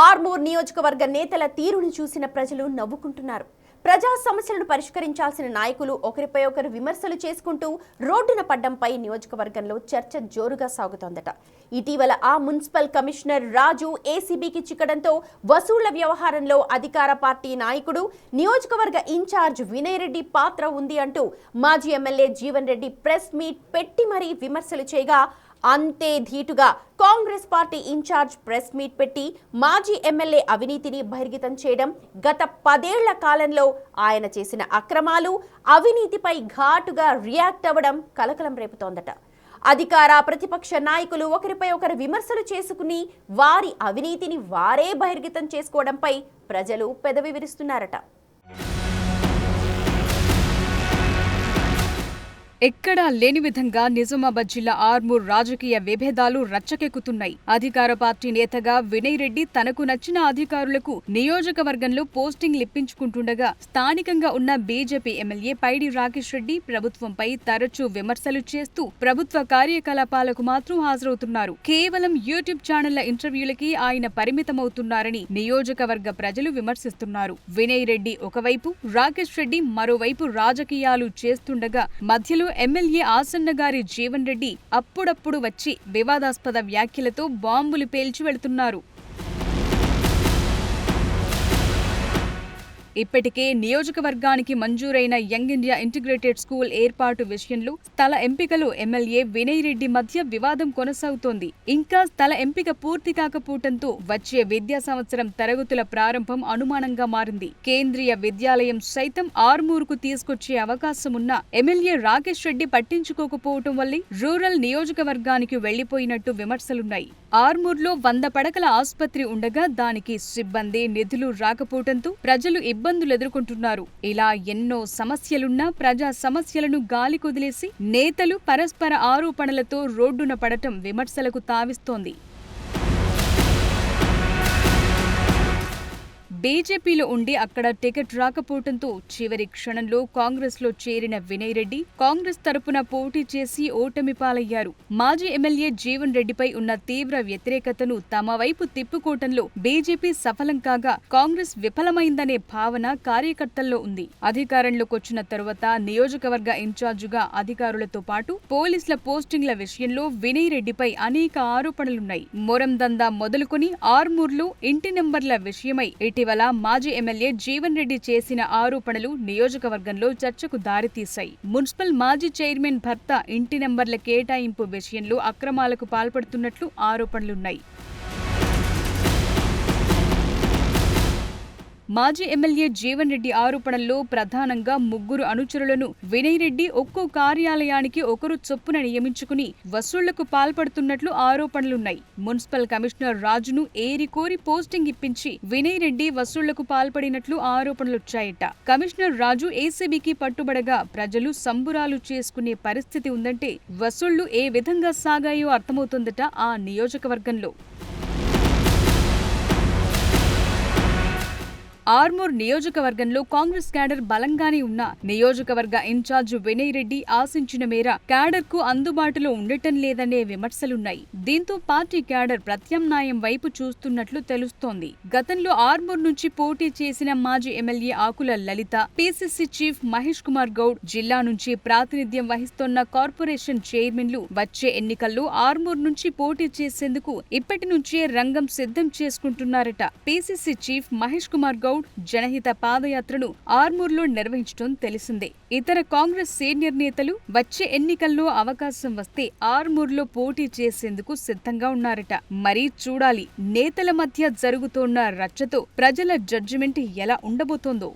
ఆర్మూర్ నియోజకవర్గ నేతల తీరును చూసిన ప్రజలు నవ్వుకుంటున్నారు. ప్రజా సమస్యలను పరిష్కరించాల్సిన నాయకులు ఒకరిపై ఒకరు విమర్శలు చేసుకుంటూ రోడ్డున పడ్డంపై నియోజకవర్గంలో చర్చ జోరుగా సాగుతోందట. ఇటీవల ఆ మున్సిపల్ కమిషనర్ రాజు ఏసీబీకి చిక్కడంతో వసూళ్ల వ్యవహారంలో అధికార పార్టీ నాయకుడు నియోజకవర్గ ఇన్ఛార్జ్ వినయ్ రెడ్డి పాత్ర ఉంది అంటూ మాజీ MLA Jeevan Reddy press meet పెట్టి మరీ విమర్శలు చేయగా, అంతే ధీటుగా Congress party incharge press meet పెట్టి మాజీ ఎమ్మెల్యే అవినీతిని బహిర్గతం చేయడం, గత 10 ఏళ్ల కాలంలో ఆయన చేసిన అక్రమాలు, అవినీతిపై ఘాటుగా రియాక్ట్ అవ్వడం కలకలం రేపుతోందట. అధికార ప్రతిపక్ష నాయకులు ఒకరిపై ఒకరు విమర్శలు చేసుకుని వారి అవినీతిని వారే బహిర్గతం చేసుకోవడంపై ప్రజలు పెదవి విరుస్తున్నారట. ఎక్కడా లేని విధంగా నిజామాబాద్ జిల్లా ఆర్మూర్ రాజకీయ విభేదాలు రచ్చకెక్కుతున్నాయి. అధికార పార్టీ నేతగా వినయ్ రెడ్డి తనకు నచ్చిన అధికారులకు నియోజకవర్గంలో పోస్టింగ్ లిప్పించుకుంటుండగా, స్థానికంగా ఉన్న బీజేపీ ఎమ్మెల్యే పైడి రాకేష్ రెడ్డి ప్రభుత్వంపై తరచూ విమర్శలు చేస్తూ ప్రభుత్వ కార్యకలాపాలకు మాత్రం హాజరవుతున్నారు. కేవలం యూట్యూబ్ ఛానళ్ల ఇంటర్వ్యూలకి ఆయన పరిమితమవుతున్నారని నియోజకవర్గ ప్రజలు విమర్శిస్తున్నారు. వినయ్ రెడ్డి ఒకవైపు, రాకేష్ రెడ్డి మరోవైపు రాజకీయాలు చేస్తుండగా, మధ్యలో ఎమ్మెల్యే ఆసన్న గారి జీవన్ రెడ్డి అప్పుడప్పుడు వచ్చి వివాదాస్పద వ్యాఖ్యలతో బాంబులు పేల్చి వెళుతున్నారు. ఇప్పటికే నియోజకవర్గానికి మంజూరైన యంగ్ ఇండియా ఇంటిగ్రేటెడ్ స్కూల్ ఏర్పాటు విషయంలో స్థల ఎంపికలో ఎమ్మెల్యే వినయ్ రెడ్డి మధ్య వివాదం కొనసాగుతోంది. ఇంకా స్థల ఎంపిక పూర్తి కాకపోవడంతో వచ్చే విద్యా సంవత్సరం తరగతుల ప్రారంభం అనుమానంగా మారింది. కేంద్రీయ విద్యాలయం సైతం ఆర్మూర్కు తీసుకొచ్చే అవకాశమున్న ఎమ్మెల్యే రాకేష్ రెడ్డి పట్టించుకోకపోవటం వల్లే రూరల్ నియోజకవర్గానికి వెళ్లిపోయినట్టు విమర్శలున్నాయి. ఆర్మూర్లో 100 పడకల ఆసుపత్రి ఉండగా దానికి సిబ్బంది, నిధులు రాకపోవడంతో ప్రజలు ఇబ్బందులు ఎదుర్కొంటున్నారు. ఇలా ఎన్నో సమస్యలున్నా ప్రజా సమస్యలను గాలి కుదిలేసి నేతలు పరస్పర ఆరోపణలతో రోడ్డున పడటం విమర్శలకు తావిస్తోంది. బీజేపీలో ఉండి అక్కడ టికెట్ రాకపోవడంతో చివరి క్షణంలో కాంగ్రెస్ లో చేరిన వినయ్ రెడ్డి కాంగ్రెస్ తరపున పోటీ చేసి ఓటమి పాలయ్యారు. మాజీ ఎమ్మెల్యే జీవన్ రెడ్డిపై ఉన్న తీవ్ర వ్యతిరేకతను తమ వైపు తిప్పుకోవటంలో బీజేపీ సఫలం కాగా, కాంగ్రెస్ విఫలమైందనే భావన కార్యకర్తల్లో ఉంది. అధికారంలోకొచ్చిన తరువాత నియోజకవర్గ ఇన్ఛార్జిగా అధికారులతో పాటు పోలీసుల పోస్టింగ్ల విషయంలో వినయ్ రెడ్డిపై అనేక ఆరోపణలున్నాయి. మొరం దందా మొదలుకొని ఆర్మూర్లో ఇంటి నెంబర్ల విషయమై ఇటీవల మాజీ ఎమ్మెల్యే జీవన్ రెడ్డి చేసిన ఆరోపణలు నియోజకవర్గంలో చర్చకు దారితీశాయి. మున్సిపల్ మాజీ చైర్మన్ భర్త ఇంటి నెంబర్ల కేటాయింపు విషయంలో అక్రమాలకు పాల్పడుతున్నట్లు ఆరోపణలున్నాయి. మాజీ ఎమ్మెల్యే జీవన్ రెడ్డి ఆరోపణల్లో ప్రధానంగా 3 అనుచరులను వినయ్ రెడ్డి ఒక్కో కార్యాలయానికి ఒకరు చొప్పున నియమించుకుని వసూళ్లకు పాల్పడుతున్నట్లు ఆరోపణలున్నాయి. మున్సిపల్ కమిషనర్ రాజును ఏరికోరి పోస్టింగ్ ఇప్పించి వినయ్ రెడ్డి వసూళ్లకు పాల్పడినట్లు ఆరోపణలొచ్చాయట. కమిషనర్ రాజు ఏసీబీకి పట్టుబడగా ప్రజలు సంబురాలు చేసుకునే పరిస్థితి ఉందంటే వసూళ్లు ఏ విధంగా సాగాయో అర్థమవుతుందట ఆ నియోజకవర్గంలో. ఆర్మూర్ నియోజకవర్గంలో కాంగ్రెస్ క్యాడర్ బలంగానే ఉన్న నియోజకవర్గ ఇన్ఛార్జ్ వినయ్ రెడ్డి ఆశించిన మేర క్యాడర్ కు అందుబాటులో ఉండటం లేదనే విమర్శలున్నాయి. దీంతో పార్టీ క్యాడర్ ప్రత్యామ్నాయం వైపు చూస్తున్నట్లు తెలుస్తోంది. గతంలో ఆర్మూర్ నుంచి పోటీ చేసిన మాజీ ఎమ్మెల్యే ఆకుల లలిత, పీసీసీ చీఫ్ మహేష్ కుమార్ గౌడ్, జిల్లా నుంచి ప్రాతినిధ్యం వహిస్తోన్న కార్పొరేషన్ చైర్మన్లు వచ్చే ఎన్నికల్లో ఆర్మూర్ నుంచి పోటీ చేసేందుకు ఇప్పటి నుంచే రంగం సిద్ధం చేసుకుంటున్నారట. పీసీసీ చీఫ్ మహేష్ కుమార్ గౌడ్ జనహిత పాదయాత్రను ఆర్మూర్లో నిర్వహించడం తెలిసిందే. ఇతర కాంగ్రెస్ సీనియర్ నేతలు వచ్చే ఎన్నికల్లో అవకాశం వస్తే ఆర్మూర్లో పోటీ చేసేందుకు సిద్ధంగా ఉన్నారట. మరీ చూడాలి నేతల మధ్య జరుగుతోన్న రచ్చతో ప్రజల జడ్జిమెంట్ ఎలా ఉండబోతోందో.